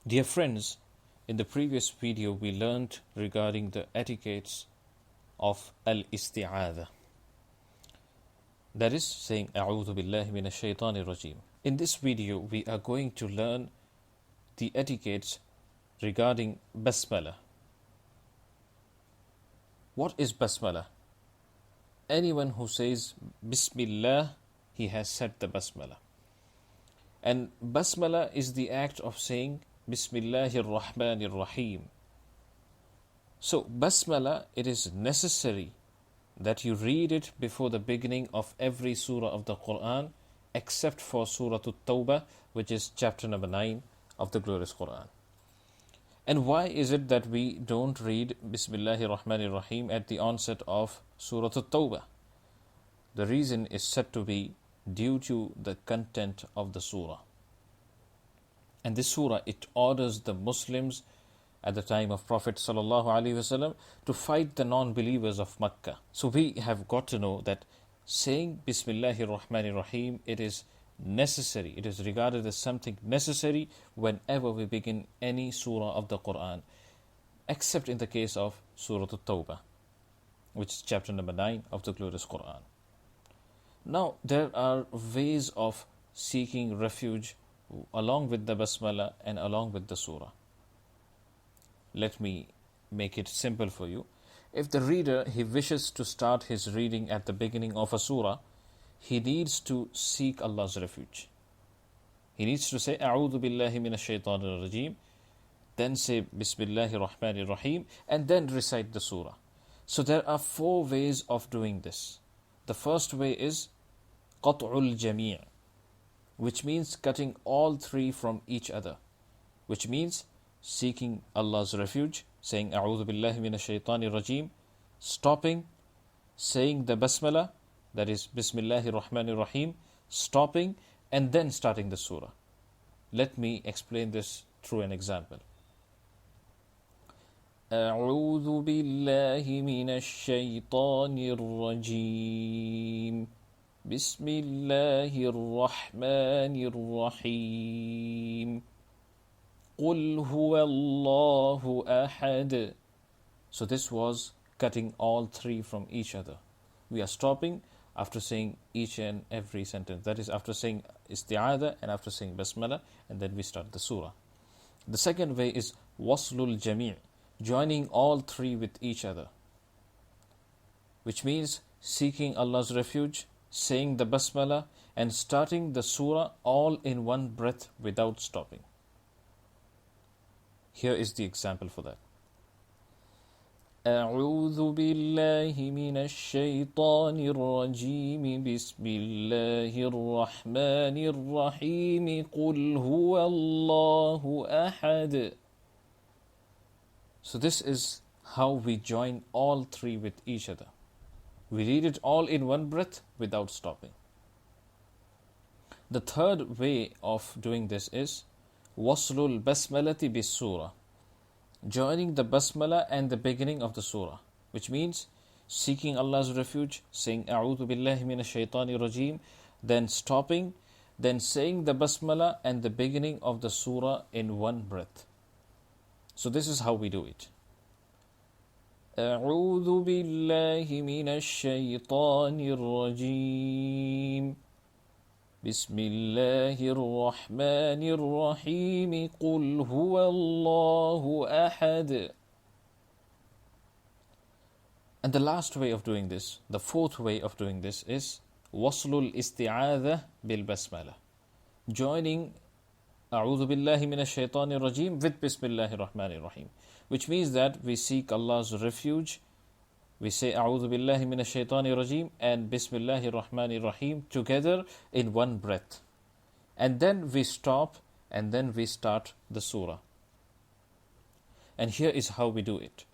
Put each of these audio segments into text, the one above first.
Dear friends, in the previous video we learned regarding the etiquettes of al-isti'adha. That is saying A'udhu billahi minash shaitanir rajim. In this video we are going to learn the etiquettes regarding Basmalah. What is Basmalah? Anyone who says Bismillah, he has said the Basmalah. And Basmalah is the act of saying Bismillahir Rahmanir Rahim. So Basmalah, it is necessary that you read it before the beginning of every surah of the Qur'an, except for Surah At-Tawbah, which is chapter number 9 of the glorious Qur'an. And why is it that we don't read Bismillahir Rahmanir Rahim at the onset of Surah At-Tawbah? The reason is said to be due to the content of the surah. And this surah, it orders the Muslims at the time of Prophet ﷺ to fight the non-believers of Makkah. So we have got to know that saying Bismillahir Rahmanir Rahim, it is necessary. It is regarded as something necessary whenever we begin any surah of the Qur'an, except in the case of Surah At-Tawbah, which is chapter number 9 of the glorious Qur'an. Now, there are ways of seeking refuge along with the Basmalah and along with the surah. Let me make it simple for you. If the reader, he wishes to start his reading at the beginning of a surah, he needs to seek Allah's refuge. He needs to say, A'udhu billahi minash shaitanir rajim, then say Bismillahir Rahmanir Rahim, and then recite the surah. So there are 4 ways of doing this. The first way is Qat'ul Jami', which means cutting all 3 from each other, which means seeking Allah's refuge, saying A'udhu billahi minash shaitanir rajim, stopping, saying the Basmalah, that is Bismillahir Rahmanir Rahim, stopping, and then starting the surah. Let me explain this through an example. A'udhu billahi minash shaitanir rajim. Bismillahir Rahmanir Rahim. Qul huwallahu ahad. So this was cutting all 3 from each other. We are stopping after saying each and every sentence. That is after saying isti'adha and after saying basmalah, and then we start the surah. The second way is waslul jami', joining all 3 with each other, which means seeking Allah's refuge, saying the basmalah, and starting the surah all in one breath without stopping. Here is the example for that. أعوذ بالله من الشيطان الرجيم بسم الله الرحمن الرحيم قل هو الله أحد. So this is how we join all 3 with each other. We read it all in one breath without stopping. The third way of doing this is waslul basmalati bis surah, joining the basmalah and the beginning of the surah, which means seeking Allah's refuge, saying A'udhu billahi minash shaitanir rajim, then stopping, then saying the basmalah and the beginning of the surah in one breath. So this is how we do it. أعوذ بالله من الشيطان الرجيم بسم الله الرحمن الرحيم قل هو الله أحد. And the last way of doing this, the 4th way of doing this is waslul isti'adha bil basmalah, joining أعوذ بالله من الشيطان الرجيم with Bismillahir Rahmanir Rahim, which means that we seek Allah's refuge. We say A'udhu billahi minash shaitanir rajim and Bismillahir Rahmanir Rahim together in one breath. And then we stop and then we start the surah. And here is how we do it.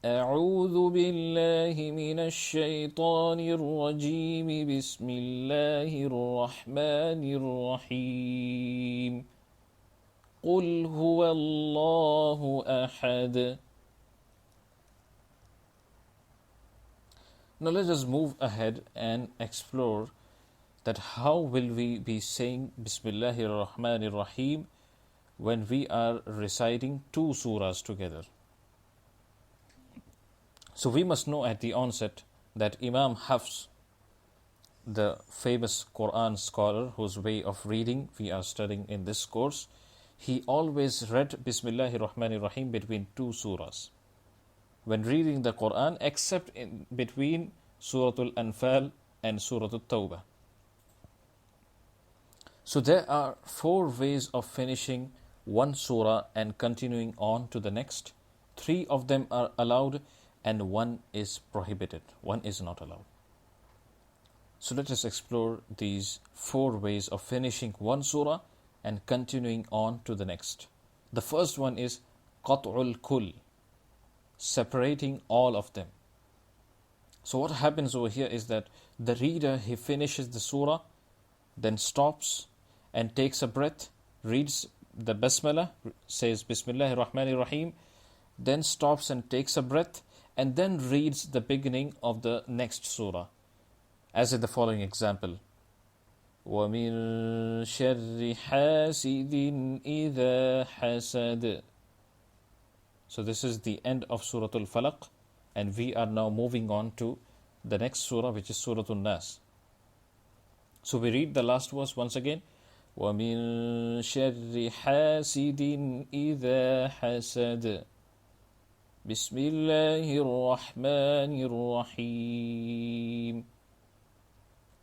أعوذ بالله من الشيطان الرجيم بسم الله الرحمن الرحيم قل هو الله أحد. Now let us move ahead and explore that how will we be saying Bismillahir Rahmanir Rahim when we are reciting two surahs together. So we must know at the onset that Imam Hafs, the famous Qur'an scholar whose way of reading we are studying in this course, he always read Bismillahir Rahmanir Rahim between two surahs when reading the Qur'an, except in between Suratul Anfal and Suratul Tawbah. So there are four ways of finishing one surah and continuing on to the next. Three of them are allowed and one is prohibited. One is not allowed. So let us explore these four ways of finishing one surah and continuing on to the next. The first one is qat'ul kull, separating all of them. So what happens over here is that the reader, he finishes the surah, then stops and takes a breath, reads the Basmalah, says Bismillahir Rahmanir Rahim, then stops and takes a breath, and then reads the beginning of the next surah, as in the following example. وَمِن شَرِّ حَاسِدٍ إِذَا حَسَدَ. So this is the end of Suratul Falaq, and we are now moving on to the next surah, which is Suratul Nas. So we read the last verse once again. وَمِن شَرِّ حَاسِدٍ إِذَا حَسَدَ. بسم الله الرحمن الرحيم.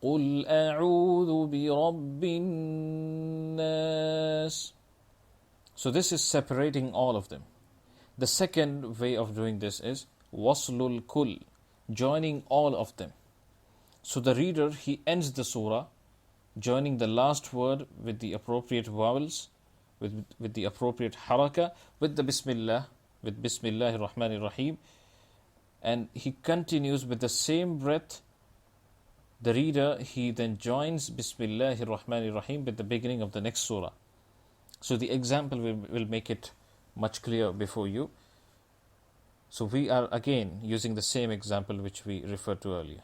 قل أعوذ برب الناس. So this is separating all of them. The second way of doing this is waslul kull, joining all of them. So the reader, he ends the surah, joining the last word with the appropriate vowels, with the appropriate haraka, with the Bismillah, with Bismillahir Rahmanir Rahim, and he continues with the same breath. The reader, he then joins Bismillahir Rahmanir Rahim with the beginning of the next surah. So the example will make it much clearer before you. So we are again using the same example which we referred to earlier.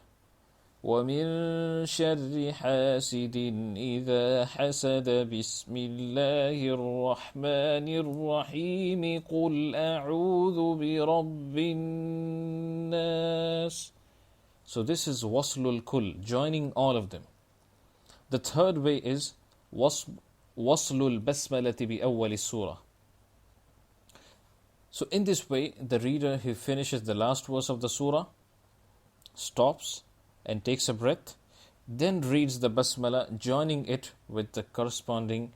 وَمِن شَرِّ حَاسِدٍ إِذَا حَسَدَ بِسْمِ اللَّهِ الرَّحْمَنِ الرَّحِيمِ قُلْ أَعُوذُ بِرَبِّ النَّاسِ. So this is waslul kull, joining all of them. The third way is waslul basmalati bi awwali surah. So in this way, the reader, he finishes the last verse of the surah, stops and takes a breath, then reads the Basmalah, joining it with the corresponding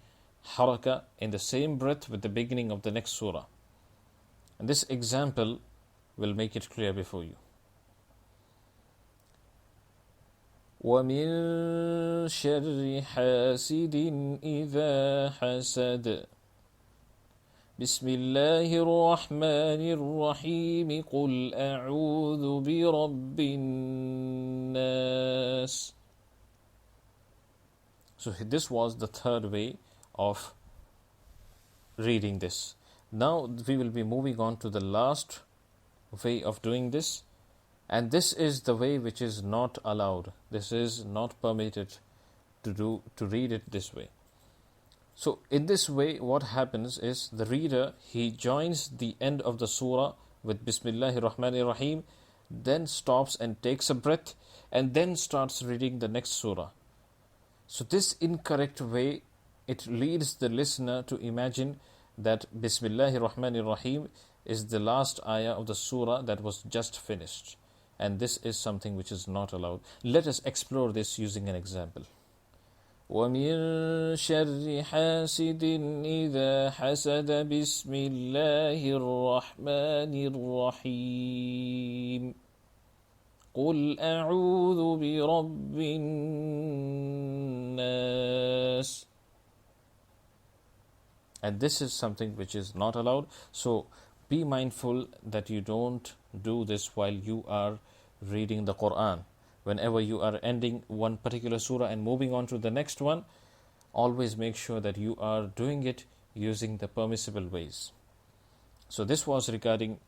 haraka in the same breath with the beginning of the next surah. And this example will make it clear before you. وَمِن شَرِّ حَاسِدٍ إِذَا حَسَدَ. بسم الله الرحمن الرحيم قل أعوذ برب الناس. So this was the third way of reading this. Now we will be moving on to the last way of doing this, and this is the way which is not allowed. This is not permitted to read it this way. So in this way, what happens is the reader, he joins the end of the surah with Bismillahir Rahmanir Rahim, then stops and takes a breath, and then starts reading the next surah. So this incorrect way, it leads the listener to imagine that Bismillahir Rahmanir Rahim is the last ayah of the surah that was just finished. And this is something which is not allowed. Let us explore this using an example. وَمِن شَرِّ حَاسِدٍ إِذَا حَسَدَ بِسْمِ اللَّهِ الرَّحْمَنِ الرَّحِيمِ قُلْ أَعُوذُ بِرَبِّ النَّاسِ. And this is something which is not allowed. So be mindful that you don't do this while you are reading the Qur'an. Whenever you are ending one particular surah and moving on to the next one, always make sure that you are doing it using the permissible ways. So this was regarding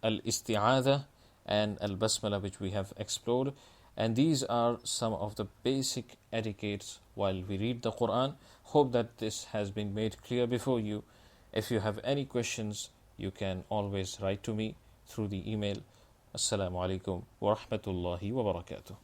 al-isti'adha and al-basmalah, which we have explored. And these are some of the basic etiquettes while we read the Qur'an. Hope that this has been made clear before you. If you have any questions, you can always write to me through the email. Assalamu alaikum wa rahmatullahi wa barakatuh.